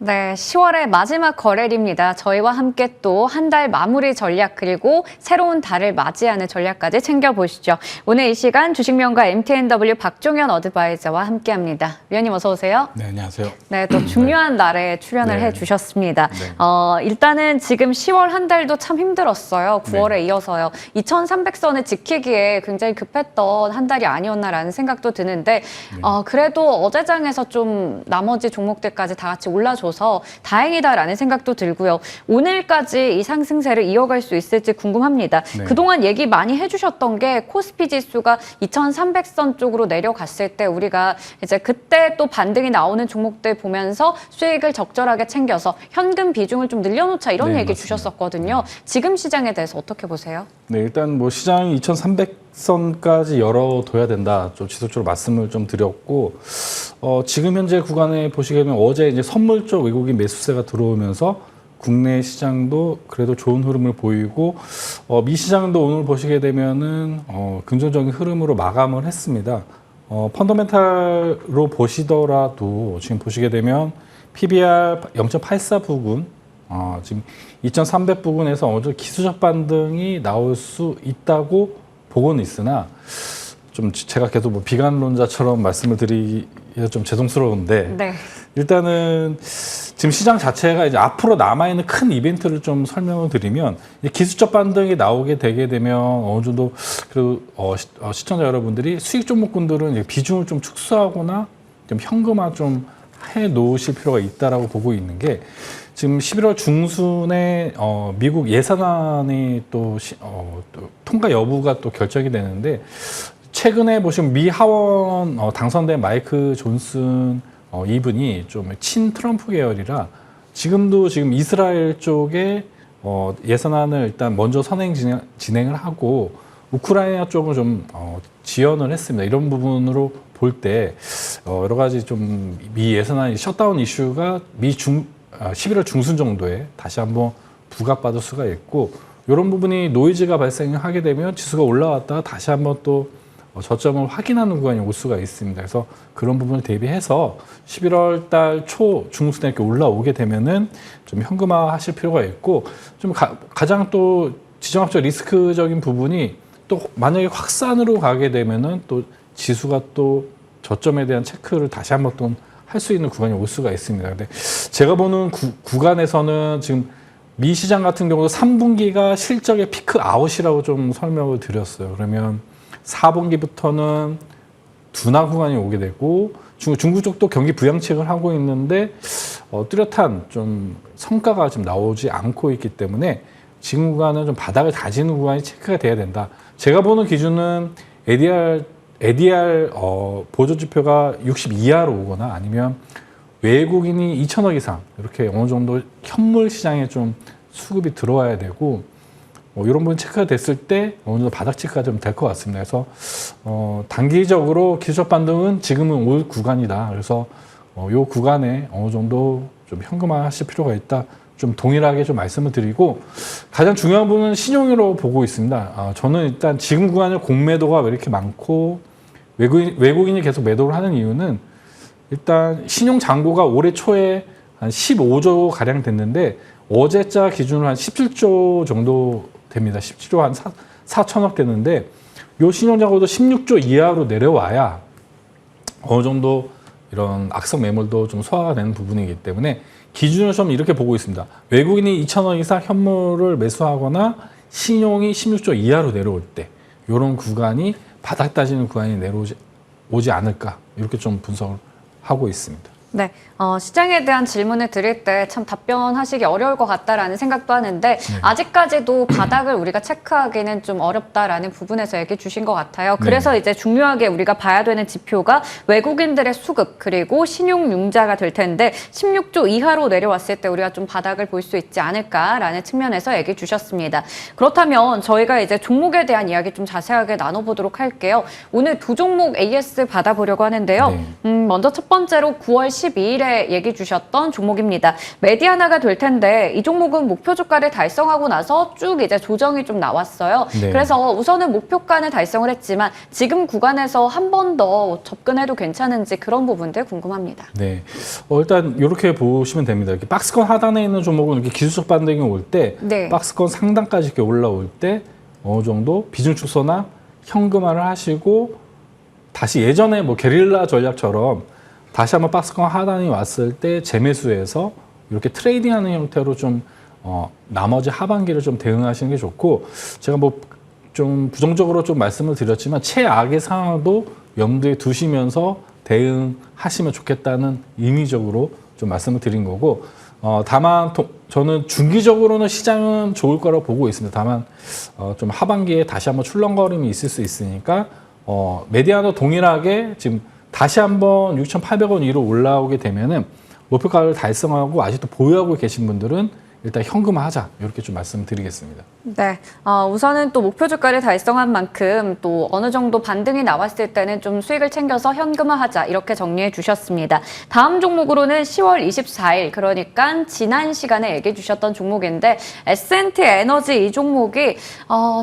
네, 10월의 마지막 거래일입니다. 저희와 함께 또 한 달 마무리 전략 그리고 새로운 달을 맞이하는 전략까지 챙겨보시죠. 오늘 이 시간 주식명가 MTNW 박종현 어드바이저와 함께합니다. 위원님 어서 오세요. 네, 안녕하세요. 네, 또 중요한 날에 출연을 해주셨습니다. 일단은 지금 10월 한 달도 참 힘들었어요. 9월에 이어서요. 2300선을 지키기에 굉장히 급했던 한 달이 아니었나라는 생각도 드는데 그래도 어제장에서 좀 나머지 종목들까지 다 같이 올라줘서 다행이다라는 생각도 들고요. 오늘까지 이 상승세를 이어갈 수 있을지 궁금합니다. 그동안 얘기 많이 해주셨던 게 코스피 지수가 2300선 쪽으로 내려갔을 때 우리가 이제 그때 또 반등이 나오는 종목들 보면서 수익을 적절하게 챙겨서 현금 비중을 좀 늘려놓자 이런 얘기 맞습니다. 주셨었거든요. 지금 시장에 대해서 어떻게 보세요? 네, 일단 뭐 시장이 2300선까지 열어둬야 된다. 좀 지속적으로 말씀을 좀 드렸고, 지금 현재 구간에 보시게 되면 어제 이제 선물 쪽 외국인 매수세가 들어오면서 국내 시장도 그래도 좋은 흐름을 보이고, 미 시장도 오늘 보시게 되면은 긍정적인 흐름으로 마감을 했습니다. 펀더멘탈로 보시더라도 지금 보시게 되면 PBR 0.84 부근, 지금 2300 부근에서 어느 정도 기술적 반등이 나올 수 있다고 보고는 있으나 좀 제가 계속 뭐 비관론자처럼 말씀을 드리기가 좀 죄송스러운데 일단은 지금 시장 자체가 이제 앞으로 남아있는 큰 이벤트를 좀 설명을 드리면 기술적 반등이 나오게 되게 되면 어느 정도 그리고 시청자 여러분들이 수익 종목군들은 이제 비중을 좀 축소하거나 좀 현금화 좀 해 놓으실 필요가 있다라고 보고 있는 게 지금 11월 중순에 미국 예산안이 또 통과 여부가 또 결정이 되는데 최근에 보시면 미 하원 당선된 마이크 존슨 이분이 좀 친 트럼프 계열이라 지금 이스라엘 쪽에 예산안을 일단 먼저 진행을 하고 우크라이나 쪽을 좀 지원을 했습니다. 이런 부분으로 볼 때 여러 가지 좀 미 예산안 셧다운 이슈가 11월 중순 정도에 다시 한번 부각받을 수가 있고 이런 부분이 노이즈가 발생하게 되면 지수가 올라왔다가 다시 한번 또 저점을 확인하는 구간이 올 수가 있습니다. 그래서 그런 부분을 대비해서 11월 달 초 중순에 이렇게 올라오게 되면은 좀 현금화 하실 필요가 있고 좀 가장 또 지정학적 리스크적인 부분이 또 만약에 확산으로 가게 되면은 또 지수가 또 저점에 대한 체크를 다시 한번 또 할 수 있는 구간이 올 수가 있습니다. 근데 제가 보는 구간에서는 지금 미 시장 같은 경우도 3분기가 실적의 피크 아웃이라고 좀 설명을 드렸어요. 그러면 4분기부터는 둔화 구간이 오게 되고 중국 쪽도 경기 부양책을 하고 있는데 뚜렷한 좀 성과가 지금 나오지 않고 있기 때문에 지금 구간은 좀 바닥을 다지는 구간이 체크가 돼야 된다. 제가 보는 기준은 ADR 보조 지표가 60 이하로 오거나 아니면 외국인이 2천억 이상 이렇게 어느 정도 현물 시장에 좀 수급이 들어와야 되고 이런 부분 체크가 됐을 때 어느 정도 바닥 체크가 좀 될 것 같습니다. 그래서 단기적으로 기술적 반등은 지금은 올 구간이다. 그래서 이 구간에 어느 정도 좀 현금화 하실 필요가 있다. 좀 동일하게 좀 말씀을 드리고 가장 중요한 부분은 신용으로 보고 있습니다. 저는 일단 지금 구간에 공매도가 왜 이렇게 많고 외국인이 계속 매도를 하는 이유는 일단 신용 잔고가 올해 초에 한 15조 가량 됐는데 어제자 기준으로 한 17조 정도 됩니다. 17조 한 4천억 됐는데 요 신용 잔고도 16조 이하로 내려와야 어느 정도 이런 악성 매물도 좀 소화가 되는 부분이기 때문에 기준을 좀 이렇게 보고 있습니다. 외국인이 2천억 이상 현물을 매수하거나 신용이 16조 이하로 내려올 때 이런 구간이 바닥 따지는 구간이 오지 않을까 이렇게 좀 분석을 하고 있습니다. 네, 시장에 대한 질문을 드릴 때 참 답변하시기 어려울 것 같다라는 생각도 하는데 아직까지도 바닥을 우리가 체크하기는 좀 어렵다라는 부분에서 얘기 주신 것 같아요. 그래서 이제 중요하게 우리가 봐야 되는 지표가 외국인들의 수급 그리고 신용융자가 될 텐데 16조 이하로 내려왔을 때 우리가 좀 바닥을 볼 수 있지 않을까라는 측면에서 얘기 주셨습니다. 그렇다면 저희가 이제 종목에 대한 이야기 좀 자세하게 나눠보도록 할게요. 오늘 두 종목 AS 받아보려고 하는데요. 먼저 첫 번째로 9월 12일에 얘기 주셨던 종목입니다. 메디아나가 될 텐데 이 종목은 목표 주가를 달성하고 나서 쭉 이제 조정이 좀 나왔어요. 네. 그래서 우선은 목표가는 달성을 했지만 지금 구간에서 한 번 더 접근해도 괜찮은지 그런 부분들 궁금합니다. 네. 일단 이렇게 보시면 됩니다. 이렇게 박스권 하단에 있는 종목은 이렇게 기술적 반등이 올 때, 네. 박스권 상단까지 이렇게 올라올 때 어느 정도 비중 축소나 현금화를 하시고 다시 예전에 뭐 게릴라 전략처럼 다시 한번 박스권 하단이 왔을 때 재매수해서 이렇게 트레이딩하는 형태로 좀 나머지 하반기를 좀 대응하시는 게 좋고, 제가 뭐 좀 부정적으로 좀 말씀을 드렸지만 최악의 상황도 염두에 두시면서 대응하시면 좋겠다는 의미적으로 좀 말씀을 드린 거고, 다만 저는 중기적으로는 시장은 좋을 거라고 보고 있습니다. 다만 좀 하반기에 다시 한번 출렁거림이 있을 수 있으니까 메디아도 동일하게 지금 다시 한번 6,800원 위로 올라오게 되면은 목표가를 달성하고 아직도 보유하고 계신 분들은 일단 현금화하자, 이렇게 좀 말씀드리겠습니다. 네, 우선은 또 목표 주가를 달성한 만큼 또 어느 정도 반등이 나왔을 때는 좀 수익을 챙겨서 현금화하자, 이렇게 정리해 주셨습니다. 다음 종목으로는 10월 24일, 그러니까 지난 시간에 얘기해 주셨던 종목인데 S&T 에너지 이 종목이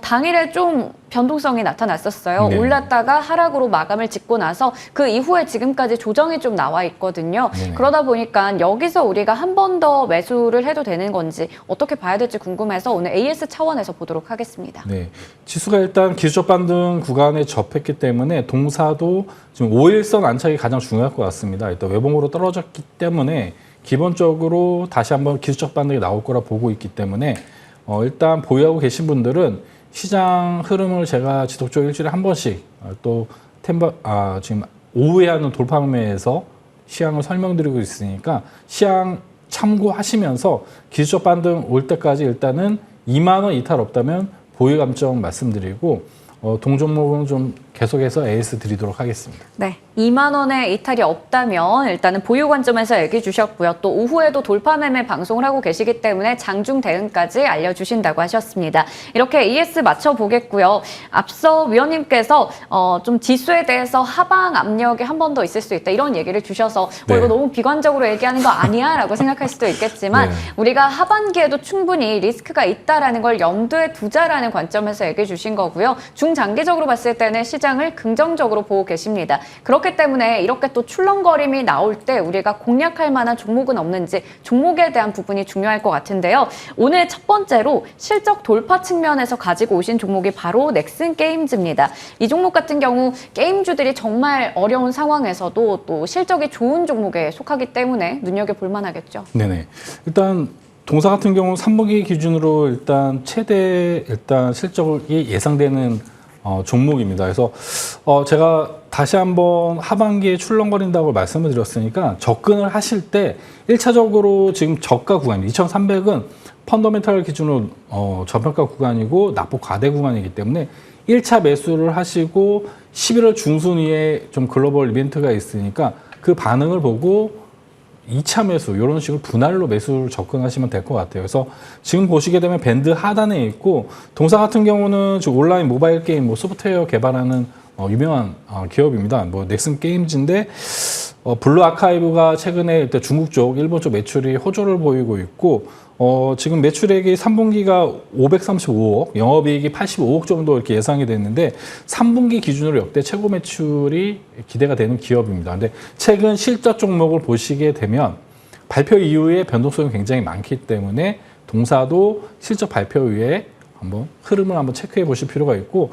당일에 좀 변동성이 나타났었어요. 네. 올랐다가 하락으로 마감을 짓고 나서 그 이후에 지금까지 조정이 좀 나와 있거든요. 네네. 그러다 보니까 여기서 우리가 한 번 더 매수를 해도 되는 건지 어떻게 봐야 될지 궁금해서 오늘 AS 차원에서 보도록 하겠습니다. 네, 지수가 일단 기술적 반등 구간에 접했기 때문에 동사도 지금 5일선 안착이 가장 중요할 것 같습니다. 일단 외봉으로 떨어졌기 때문에 기본적으로 다시 한번 기술적 반등이 나올 거라 보고 있기 때문에 일단 보유하고 계신 분들은 시장 흐름을 제가 지속적으로 일주일에 한 번씩 또 지금 오후에 하는 돌파 매매에서 시향을 설명드리고 있으니까 시향 참고하시면서 기술적 반등 올 때까지 일단은 2만 원 이탈 없다면 보유 감점 말씀드리고 동종목은 좀 계속해서 AS 드리도록 하겠습니다. 네, 2만 원의 이탈이 없다면 일단은 보유 관점에서 얘기해 주셨고요. 또 오후에도 돌파 매매 방송을 하고 계시기 때문에 장중 대응까지 알려주신다고 하셨습니다. 이렇게 AS 맞춰보겠고요. 앞서 위원님께서 좀 지수에 대해서 하방 압력이 한 번 더 있을 수 있다, 이런 얘기를 주셔서 네. 이거 너무 비관적으로 얘기하는 거 아니야? 라고 생각할 수도 있겠지만 네. 우리가 하반기에도 충분히 리스크가 있다라는 걸 염두에 두자라는 관점에서 얘기해 주신 거고요. 중장기적으로 봤을 때는 시장을 긍정적으로 보고 계십니다. 그렇기 때문에 이렇게 또 출렁거림이 나올 때 우리가 공략할 만한 종목은 없는지 종목에 대한 부분이 중요할 것 같은데요. 오늘 첫 번째로 실적 돌파 측면에서 가지고 오신 종목이 바로 넥슨 게임즈입니다. 이 종목 같은 경우 게임주들이 정말 어려운 상황에서도 또 실적이 좋은 종목에 속하기 때문에 눈여겨볼 만하겠죠. 네네. 일단 동사 같은 경우 3분기 기준으로 일단 최대 실적이 예상되는 종목입니다. 그래서 제가 다시 한번 하반기에 출렁거린다고 말씀을 드렸으니까 접근을 하실 때 1차적으로 지금 저가 구간 2,300은 펀더멘탈 기준으로 저평가 구간이고 낙폭 과대 구간이기 때문에 1차 매수를 하시고 11월 중순위에 좀 글로벌 이벤트가 있으니까 그 반응을 보고 2차 매수, 이런 식으로 분할로 매수를 접근하시면 될 것 같아요. 그래서 지금 보시게 되면 밴드 하단에 있고, 동사 같은 경우는 지금 온라인 모바일 게임, 소프트웨어 개발하는 유명한 기업입니다. 넥슨 게임즈인데, 블루 아카이브가 최근에 일단 중국 쪽, 일본 쪽 매출이 호조를 보이고 있고, 지금 매출액이 3분기가 535억, 영업이익이 85억 정도 이렇게 예상이 됐는데 3분기 기준으로 역대 최고 매출이 기대가 되는 기업입니다. 근데 최근 실적 종목을 보시게 되면 발표 이후에 변동성이 굉장히 많기 때문에 동사도 실적 발표 후에 한번 흐름을 한번 체크해 보실 필요가 있고,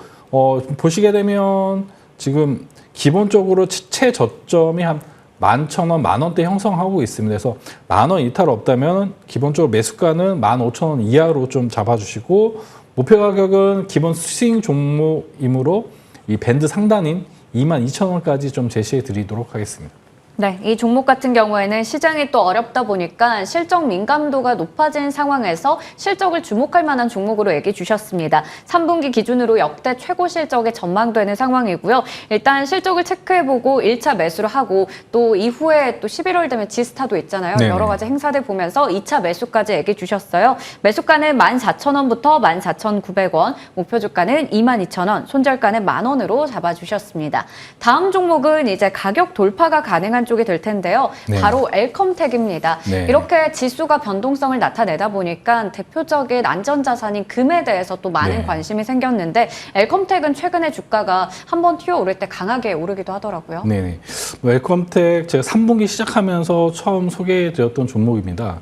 보시게 되면 지금 기본적으로 최저점이 한 11,000원, 만원대 형성하고 있습니다. 그래서 만원 이탈 없다면 기본적으로 매수가는 15,000원 이하로 좀 잡아주시고, 목표 가격은 기본 스윙 종목이므로 이 밴드 상단인 22,000원까지 좀 제시해 드리도록 하겠습니다. 네, 이 종목 같은 경우에는 시장이 또 어렵다 보니까 실적 민감도가 높아진 상황에서 실적을 주목할 만한 종목으로 얘기해 주셨습니다. 3분기 기준으로 역대 최고 실적이 전망되는 상황이고요. 일단 실적을 체크해보고 1차 매수를 하고 또 이후에 또 11월 되면 지스타도 있잖아요. 네네. 여러 가지 행사들 보면서 2차 매수까지 얘기해 주셨어요. 매수가는 14,000원부터 14,900원, 목표 주가는 22,000원, 손절가는 만원으로 잡아주셨습니다. 다음 종목은 이제 가격 돌파가 가능한 쪽이 될 텐데요. 네. 바로 엘컴텍입니다. 네. 이렇게 지수가 변동성을 나타내다 보니까 대표적인 안전자산인 금에 대해서 또 많은 네. 관심이 생겼는데 엘컴텍은 최근에 주가가 한번 튀어오를 때 강하게 오르기도 하더라고요. 네네. 웰컴텍 제가 3분기 시작하면서 처음 소개해드렸던 종목입니다.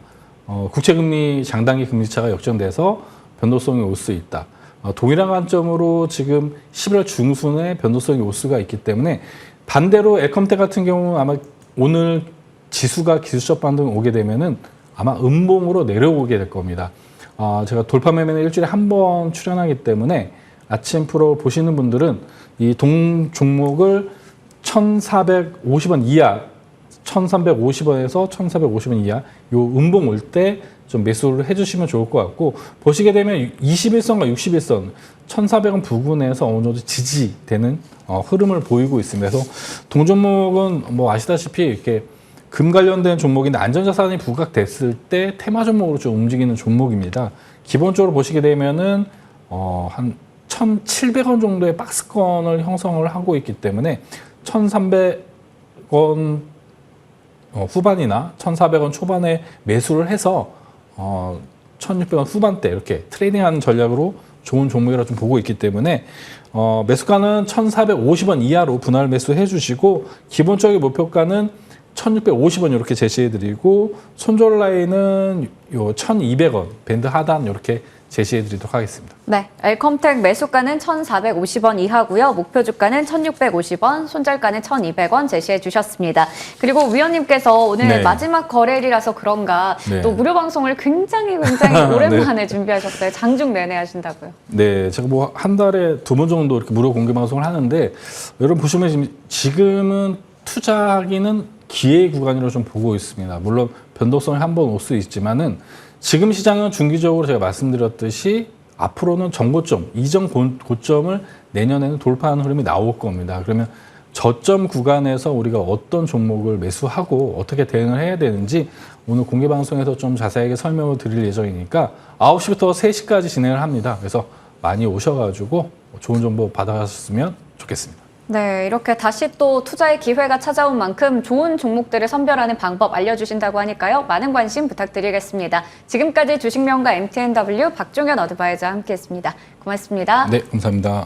국채금리 장단기 금리차가 역전돼서 변동성이 올 수 있다. 동일한 관점으로 지금 11월 중순에 변동성이 올 수가 있기 때문에 반대로 엘컴텍 같은 경우는 아마 오늘 지수가 기술적 반등 오게 되면은 아마 음봉으로 내려오게 될 겁니다. 제가 돌파 매매는 일주일에 한 번 출연하기 때문에 아침 프로 보시는 분들은 이 동 종목을 1,450원 이하, 1,350원에서 1,450원 이하 요 음봉 올 때 좀 매수를 해주시면 좋을 것 같고, 보시게 되면 21선과 61선 1,400원 부근에서 어느 정도 지지되는 흐름을 보이고 있습니다. 그래서 동종목은 뭐 아시다시피 이렇게 금 관련된 종목인데 안전자산이 부각됐을 때 테마 종목으로 좀 움직이는 종목입니다. 기본적으로 보시게 되면은 한 1,700원 정도의 박스권을 형성을 하고 있기 때문에 1,300원 후반이나 1,400원 초반에 매수를 해서 1,600원 후반대 이렇게 트레이딩하는 전략으로 좋은 종목이라 좀 보고 있기 때문에 매수가는 1,450원 이하로 분할 매수해 주시고, 기본적인 목표가는 1,650원 이렇게 제시해드리고, 손절 라인은 요 1,200원 밴드 하단 이렇게 제시해드리도록 하겠습니다. 네, 엘컴텍 매수가는 1,450원 이하고요. 목표 주가는 1,650원, 손절가는 1,200원 제시해 주셨습니다. 그리고 위원님께서 오늘 네. 마지막 거래일이라서 그런가 네. 또 무료 방송을 굉장히 오랜만에 준비하셨어요. 장중 내내 하신다고요. 네, 제가 뭐 한 달에 2번 정도 이렇게 무료 공개 방송을 하는데, 여러분 보시면 지금은 투자하기는 기회 구간으로 좀 보고 있습니다. 물론 변동성이 한번 올 수 있지만은 지금 시장은 중기적으로 제가 말씀드렸듯이 앞으로는 전고점, 이전 고점을 내년에는 돌파하는 흐름이 나올 겁니다. 그러면 저점 구간에서 우리가 어떤 종목을 매수하고 어떻게 대응을 해야 되는지 오늘 공개 방송에서 좀 자세하게 설명을 드릴 예정이니까 9시부터 3시까지 진행을 합니다. 그래서 많이 오셔가지고 좋은 정보 받아가셨으면 좋겠습니다. 네, 이렇게 다시 또 투자의 기회가 찾아온 만큼 좋은 종목들을 선별하는 방법 알려주신다고 하니까요. 많은 관심 부탁드리겠습니다. 지금까지 주식명가 MTNW 박종현 어드바이저와 함께했습니다. 고맙습니다. 네, 감사합니다.